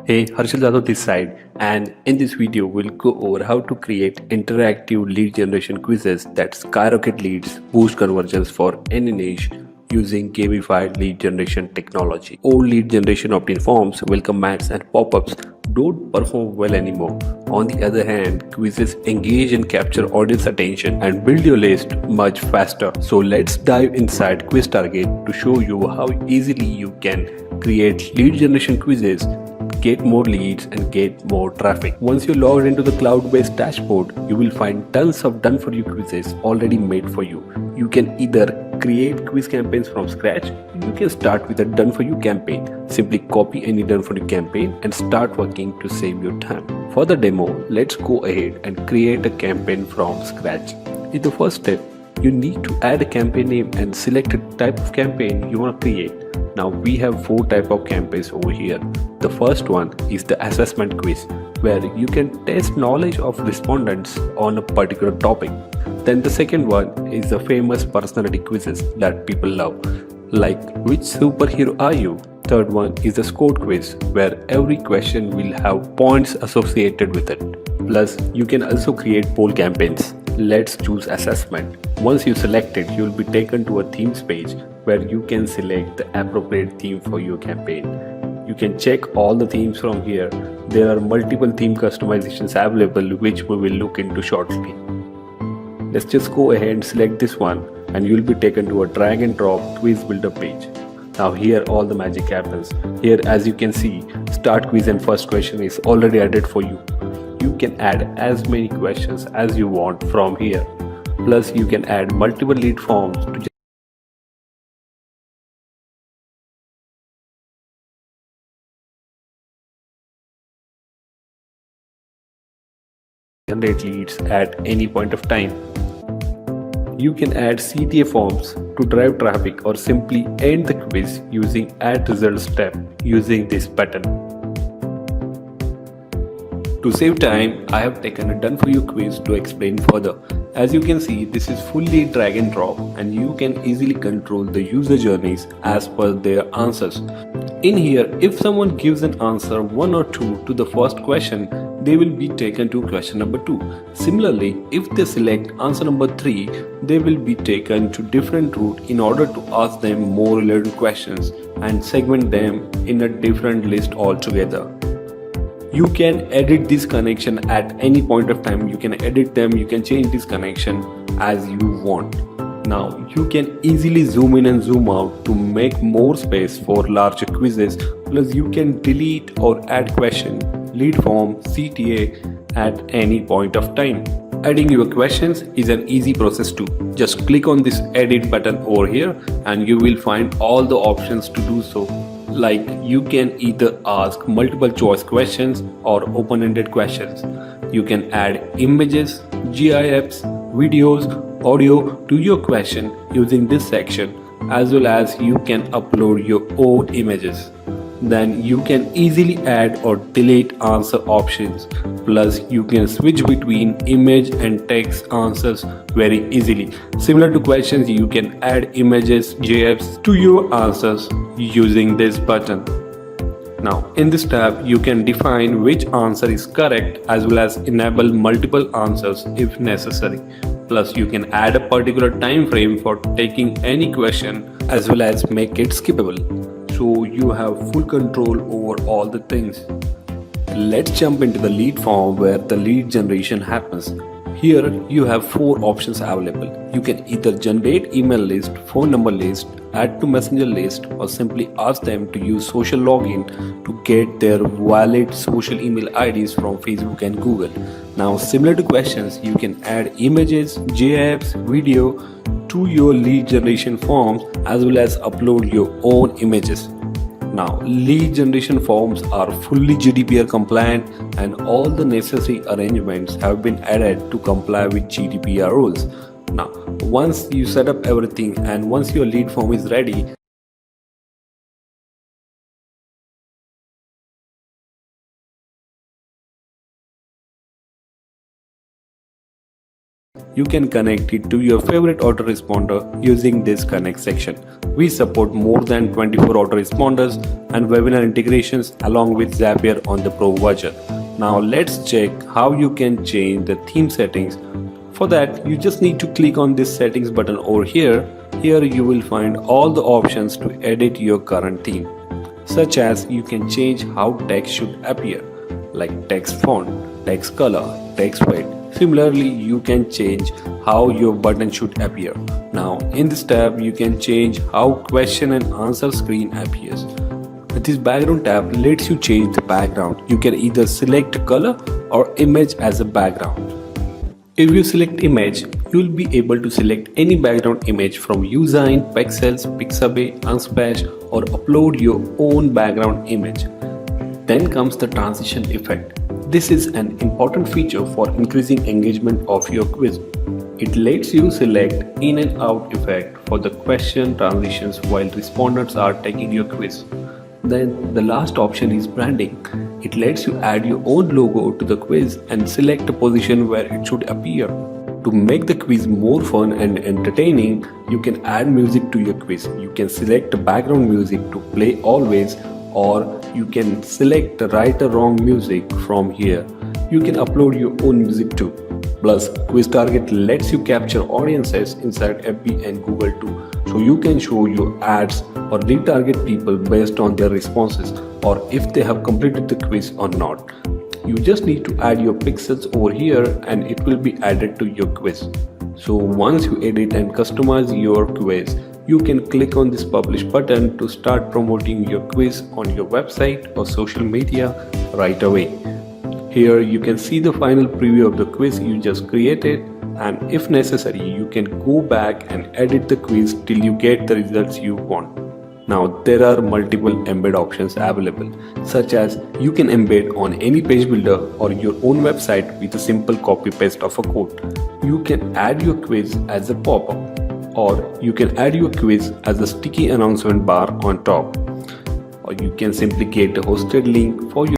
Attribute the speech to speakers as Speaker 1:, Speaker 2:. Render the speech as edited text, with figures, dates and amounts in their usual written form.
Speaker 1: Hey, Harshal Jadhav this side, and in this video, we'll go over how to create interactive lead generation quizzes that skyrocket leads, boost conversions for any niche using gamified lead generation technology. Old lead generation opt-in forms, welcome mats, and pop-ups don't perform well anymore. On the other hand, quizzes engage and capture audience attention and build your list much faster. So let's dive inside Quiz Target to show you how easily you can create lead generation quizzes, get more leads and get more traffic. Once you're logged into the cloud-based dashboard, you will find tons of done-for-you quizzes already made for you. You can either create quiz campaigns from scratch, you can start with a done-for-you campaign. Simply copy any done-for-you campaign and start working to save your time. For the demo, let's go ahead and create a campaign from scratch. In the first step, you need to add a campaign name and select a type of campaign you want to create. Now we have four type of campaigns over here. The first one is the assessment quiz, where you can test knowledge of respondents on a particular topic. Then the second one is the famous personality quizzes that people love, like which superhero are you? Third one is the score quiz, where every question will have points associated with it. Plus, you can also create poll campaigns. Let's choose assessment. Once you select it, you will be taken to a themes page where you can select the appropriate theme for your campaign. You can check all the themes from here. There are multiple theme customizations available, which we will look into shortly. Let's just go ahead and select this one, and you will be taken to a drag and drop quiz builder page. Now here all the magic happens. Here, as you can see, start quiz and first question is already added for you. You can add as many questions as you want from here. Plus you can add multiple lead forms to generate leads at any point of time. You can add CTA forms to drive traffic or simply end the quiz using add results step using this button. To save time, I have taken a done for you quiz to explain further. As you can see, this is fully drag and drop and you can easily control the user journeys as per their answers. In here, if someone gives an answer 1 or 2 to the first question, they will be taken to question number 2. Similarly, if they select answer number 3, they will be taken to different route in order to ask them more related questions and segment them in a different list altogether. You can edit this connection at any point of time. You can edit them, you can change this connection as you want. Now you can easily zoom in and zoom out to make more space for larger quizzes. Plus you can delete or add question, lead form, CTA at any point of time. Adding your questions is an easy process too. Just click on this edit button over here and you will find all the options to do so. Like you can either ask multiple choice questions or open-ended questions. You can add images, GIFs, videos, audio to your question using this section, as well as you can upload your own images. Then you can easily add or delete answer options. Plus you can switch between image and text answers very easily. Similar to questions, you can add images, GIFs to your answers using this button. Now in this tab you can define which answer is correct as well as enable multiple answers if necessary. Plus you can add a particular time frame for taking any question as well as make it skippable. So you have full control over all the things. Let's jump into the lead form where the lead generation happens. Here you have 4 options available. You can either generate email list, phone number list, add to messenger list, or simply ask them to use social login to get their valid social email IDs from Facebook and Google. Now similar to questions, you can add images, GIFs, video to your lead generation forms as well as upload your own images. Now, lead generation forms are fully GDPR compliant and all the necessary arrangements have been added to comply with GDPR rules. Now, once you set up everything and once your lead form is ready, You can connect it to your favorite autoresponder using this connect section. We support more than 24 autoresponders and webinar integrations along with Zapier on the Pro version. Now let's check how you can change the theme settings. For that, you just need to click on this settings button over here. Here you will find all the options to edit your current theme, such as you can change how text should appear, like text font, text color, text weight. Similarly, you can change how your button should appear. Now, in this tab, you can change how question and answer screen appears. This background tab lets you change the background. You can either select color or image as a background. If you select image, you will be able to select any background image from Usign, Pexels, Pixabay, Unsplash, or upload your own background image. Then comes the transition effect. This is an important feature for increasing engagement of your quiz. It lets you select in and out effect for the question transitions while respondents are taking your quiz. Then the last option is branding. It lets you add your own logo to the quiz and select a position where it should appear. To make the quiz more fun and entertaining, you can add music to your quiz. You can select background music to play always, or you can select the right or wrong music from here. You can upload your own music too. Plus, Quiz Target lets you capture audiences inside FB and Google too, so you can show your ads or retarget people based on their responses or if they have completed the quiz or not. You just need to add your pixels over here and it will be added to your quiz. So once you edit and customize your quiz, you can click on this publish button to start promoting your quiz on your website or social media right away. Here you can see the final preview of the quiz you just created, and if necessary you can go back and edit the quiz till you get the results you want. Now there are multiple embed options available, such as you can embed on any page builder or your own website with a simple copy paste of a code. You can add your quiz as a pop-up, or you can add your quiz as a sticky announcement bar on top, or you can simply create a hosted link for your